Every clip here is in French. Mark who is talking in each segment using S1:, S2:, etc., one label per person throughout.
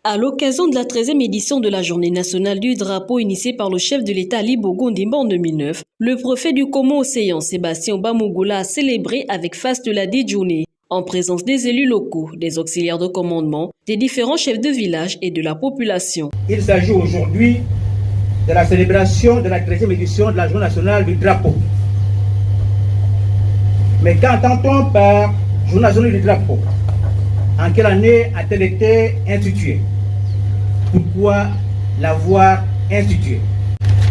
S1: À l'occasion de la 13e édition de la Journée nationale du drapeau initiée par le chef de l'État Ali Bongo Ondimba en 2009, le préfet du Congo-Océan, Sébastien Obamugula, a célébré avec faste la dite journée, en présence des élus locaux, des auxiliaires de commandement, des différents chefs de village et de la population.
S2: Il s'agit aujourd'hui de la célébration de la 13e édition de la Journée nationale du drapeau. Mais qu'entend-on par Journée nationale du drapeau? En quelle année a-t-elle été instituée? Pourquoi l'avoir instituée?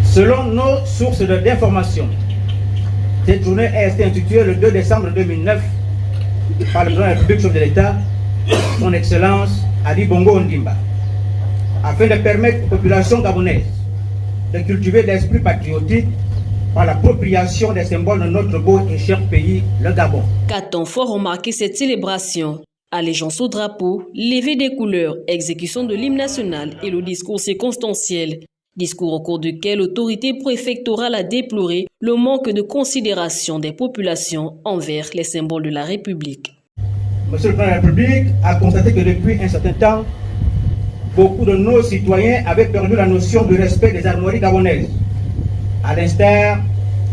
S2: Selon nos sources d'information, cette journée a été instituée le 2 décembre 2009 par le président de la République, chef de l'État, son Excellence Ali Bongo Ondimba, afin de permettre aux populations gabonaises de cultiver l'esprit patriotique par l'appropriation des symboles de notre beau et cher pays, le Gabon.
S1: 4 temps forts ont marqué cette célébration. Allégeance au drapeau, levée des couleurs, exécution de l'hymne national et le discours circonstanciel. Discours au cours duquel l'autorité préfectorale a déploré le manque de considération des populations envers les symboles de la République.
S2: Monsieur le Président de la République a constaté que depuis un certain temps, beaucoup de nos citoyens avaient perdu la notion du respect des armoiries gabonaises, à l'instar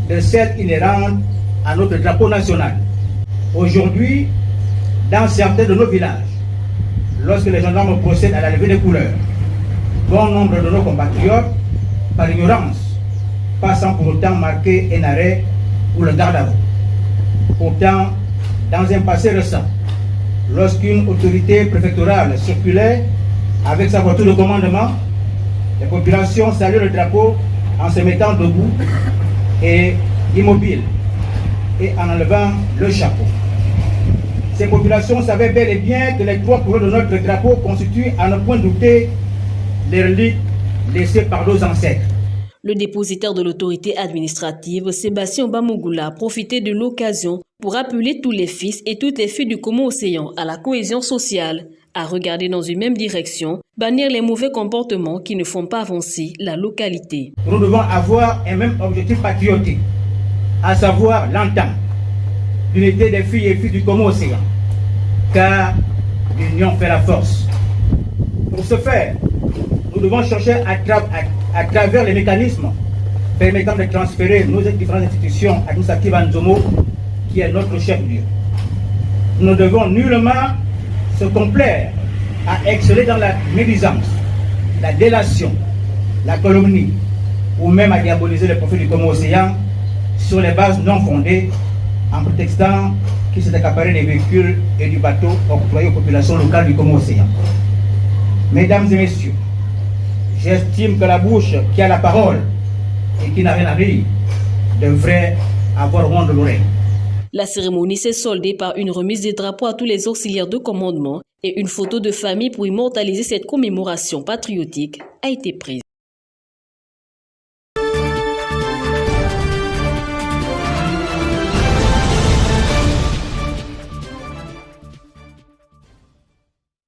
S2: de celles inhérentes à notre drapeau national. Aujourd'hui, dans certains de nos villages, lorsque les gendarmes procèdent à la levée des couleurs, bon nombre de nos compatriotes, par ignorance, passant pour autant marquer un arrêt ou le garde à vous. Pourtant, dans un passé récent, lorsqu'une autorité préfectorale circulait avec sa voiture de commandement, les populations saluaient le drapeau en se mettant debout et immobiles et en enlevant le chapeau. Ces populations savaient bel et bien que les 3 couleurs de notre drapeau constituent, à ne point douter, les reliques laissées par nos ancêtres.
S1: Le dépositaire de l'autorité administrative, Sébastien Obamugula, a profité de l'occasion pour appeler tous les fils et toutes les filles du Congo-Océan à la cohésion sociale, à regarder dans une même direction, bannir les mauvais comportements qui ne font pas avancer la localité.
S2: Nous devons avoir un même objectif patriotique, à savoir l'entente, l'unité des filles et filles du Congo-Océan, car l'union fait la force. Pour ce faire, nous devons chercher à travers les mécanismes permettant de transférer nos différentes institutions administratives à Nzomo, qui est notre chef-lieu. Nous ne devons nullement se complaire à exceller dans la médisance, la délation, la calomnie, ou même à diaboliser les profils du Congo-Océan sur les bases non fondées, en prétextant qu'il s'est accaparé des véhicules et du bateau octroyés aux populations locales du Congo-Océan. Mesdames et messieurs, j'estime que la bouche qui a la parole et qui n'a rien à dire devrait avoir honte de l'oreille.
S1: La cérémonie s'est soldée par une remise des drapeaux à tous les auxiliaires de commandement et une photo de famille pour immortaliser cette commémoration patriotique a été prise.